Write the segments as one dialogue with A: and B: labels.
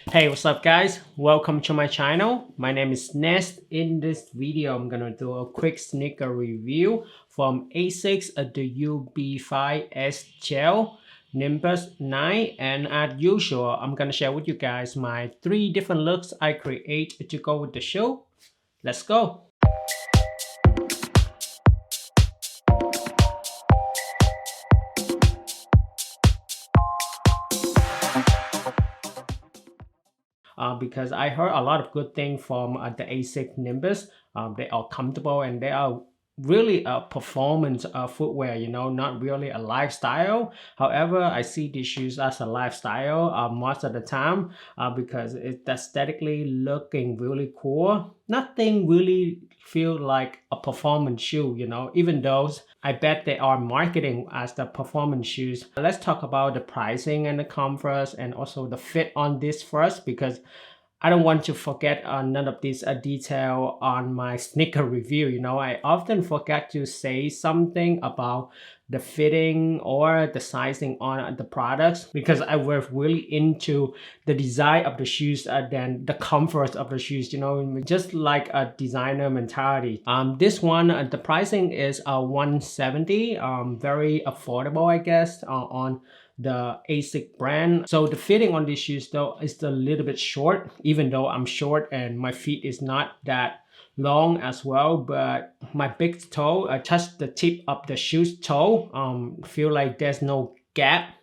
A: Hey, what's up guys? Welcome to my channel. My name is Nest. In this video, I'm gonna do a quick sneaker review from Asics the UB5-S Gel-Nimbus 9, and as usual, I'm gonna share with you guys my 3 different looks I create to go with the shoe. Let's go! Because I heard a lot of good things from the Asics Nimbus. They are comfortable and they are really a performance footwear, you know, not really a lifestyle. However, I see these shoes as a lifestyle most of the time because it's aesthetically looking really cool. Nothing really feel like a performance shoe, you know, even though I bet they are marketing as the performance shoes. Let's talk about the pricing and the comfort and also the fit on this first, because I don't want to forget none of this detail on my sneaker review. You know, I often forget to say something about the fitting or the sizing on the products because I was really into the design of the shoes than the comfort of the shoes, you know, just like a designer mentality. This one, the pricing is $170, very affordable, I guess, on the Asics brand. So the fitting on these shoes though is a little bit short, even though I'm short and my feet is not that long as well, but my big toe, I touch the tip of the shoe's toe, feel like there's no gap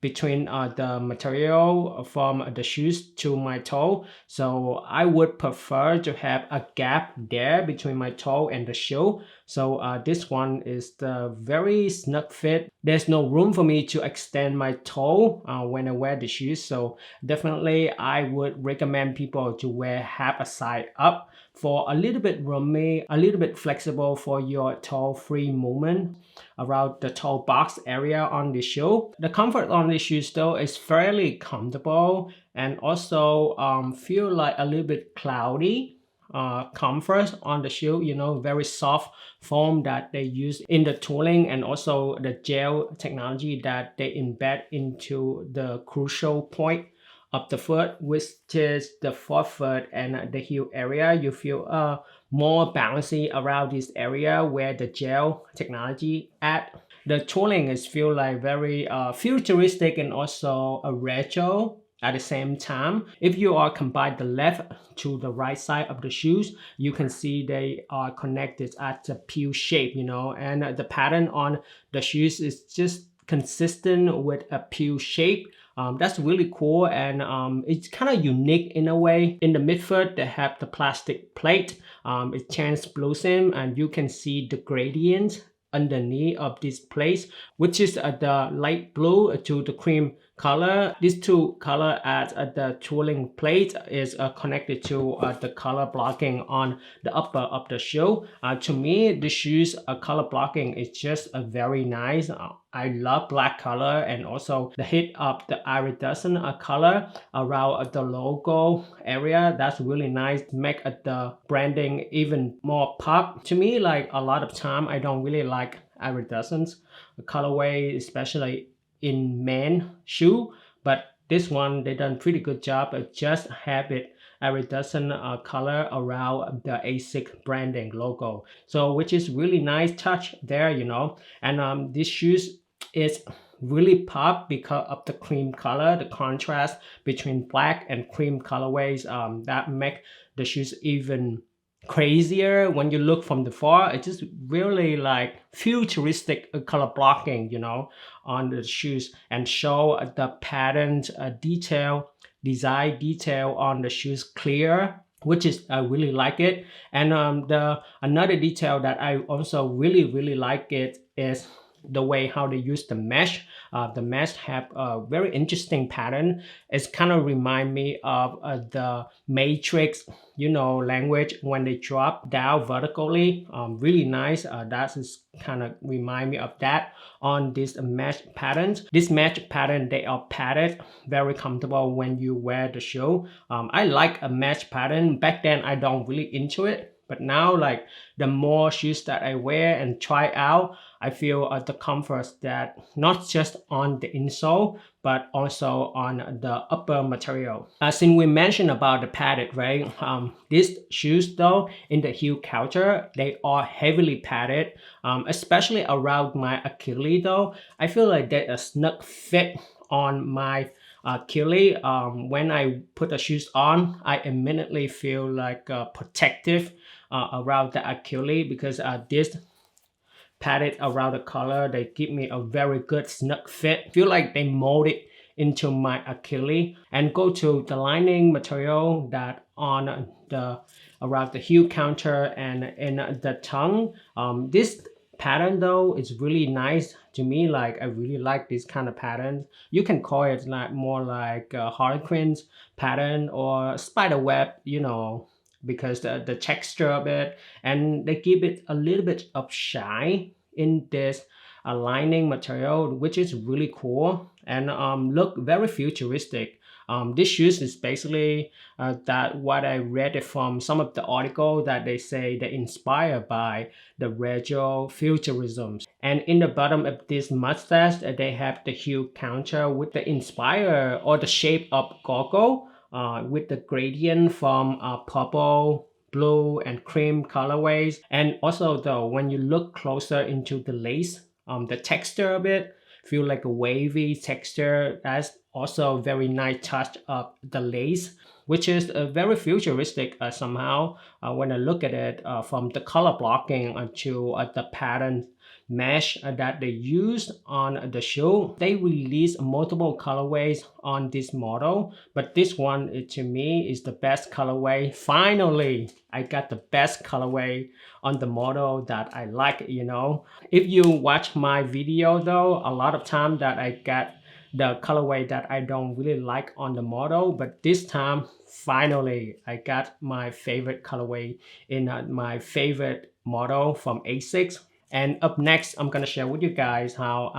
A: between the material from the shoes to my toe. So I would prefer to have a gap there between my toe and the shoe. So this one is the very snug fit. There's no room for me to extend my toe when I wear the shoes. So definitely I would recommend people to wear half a size up for a little bit roomy, a little bit flexible for your toe free movement around the toe box area on the shoe. The comfort on the shoes though is fairly comfortable and also feel like a little bit cloudy comfort on the shoe, you know, very soft foam that they use in the tooling and also the gel technology that they embed into the crucial point of the foot, which is the forefoot and the heel area. You feel more bouncy around this area where the gel technology at. The tooling is feel like very futuristic and also a retro at the same time. If you are combine the left to the right side of the shoes, you can see they are connected at the pew shape, you know, and the pattern on the shoes is just consistent with a pew shape. That's really cool, and it's kind of unique in a way. In the midfoot, they have the plastic plate. It's translucent, and you can see the gradient underneath of this place, which is the light blue to the cream color. These two color at the tooling plate is connected to the color blocking on the upper of the shoe. To me, the shoes color blocking is just very nice. I love black color and also the hit of the iridescent color around the logo area. That's really nice to make the branding even more pop. To me, like a lot of time, I don't really like iridescent colorway, especially in men shoe, but this one they done pretty good job of just have it iridescent color around the Asics branding logo, so which is really nice touch there, you know. And these shoes is really pop because of the cream color, the contrast between black and cream colorways that make the shoes even crazier. When you look from the far, it's just really like futuristic color blocking, you know, on the shoes, and show the pattern design detail on the shoes clear, which is I really like it. And the another detail that I also really like it is the way how they use the mesh. The mesh have a very interesting pattern. It's kind of remind me of the Matrix, you know, language when they drop down vertically. Really nice. That is kind of remind me of that on this mesh patterns. This mesh pattern, they are padded, very comfortable when you wear the shoe. I like a mesh pattern. Back then, I don't really into it. But now, like, the more shoes that I wear and try out, I feel the comforts that not just on the insole, but also on the upper material. Since we mentioned about the padded, right? These shoes though, in the heel counter, they are heavily padded, especially around my Achilles though. I feel like they a snug fit on my Achilles. When I put the shoes on, I immediately feel like protective around the Achilles, because this padded around the collar, they give me a very good snug fit. Feel like they molded into my Achilles. And go to the lining material that on the around the heel counter and in the tongue. This pattern though is really nice to me. Like, I really like this kind of pattern. You can call it like more like a Harlequin's pattern or spider web, you know, because the texture of it, and they give it a little bit of shine in this lining material, which is really cool and look very futuristic. This shoes is basically that what I read from some of the article that they say they're inspired by the retro futurism. And in the bottom of this mustache, they have the heel counter with the inspire or the shape of goggle with the gradient from purple, blue, and cream colorways. And also though, when you look closer into the lace, the texture of it feel like a wavy texture. That's also a very nice touch of the lace, which is very futuristic somehow when I look at it from the color blocking to the pattern mesh that they used on the shoe. They released multiple colorways on this model, but this one to me is the best colorway. Finally, I got the best colorway on the model that I like, you know. If you watch my video though, a lot of time that I got the colorway that I don't really like on the model, but this time finally I got my favorite colorway in my favorite model from Asics. And up next, I'm gonna share with you guys how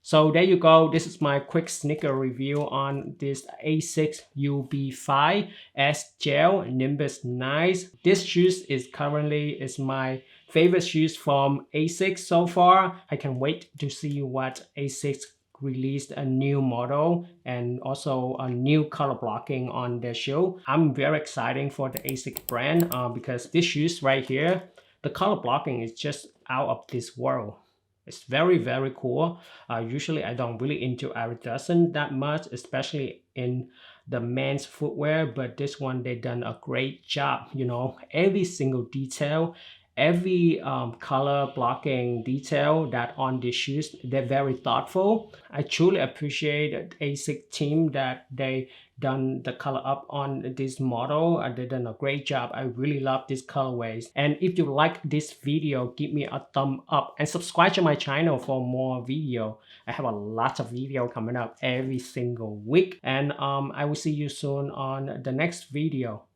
A: So there you go. This is my quick sneaker review on this Asics UB5-S Gel-Nimbus Nice. This shoes is currently my favorite shoes from Asics so far. I can wait to see what Asics released a new model and also a new color blocking on their shoe. I'm very excited for the Asics brand because this shoes right here, the color blocking is just out of this world. It's very, very cool. Usually I don't really into iridescent that much, especially in the men's footwear, but this one they done a great job. You know, every single detail, every color blocking detail that on these shoes, they're very thoughtful. I truly appreciate the ASIC team that they done the color up on this model. They done a great job. I really love these colorways. And if you like this video, give me a thumb up and subscribe to my channel for more video. I have a lot of video coming up every single week, and I will see you soon on the next video.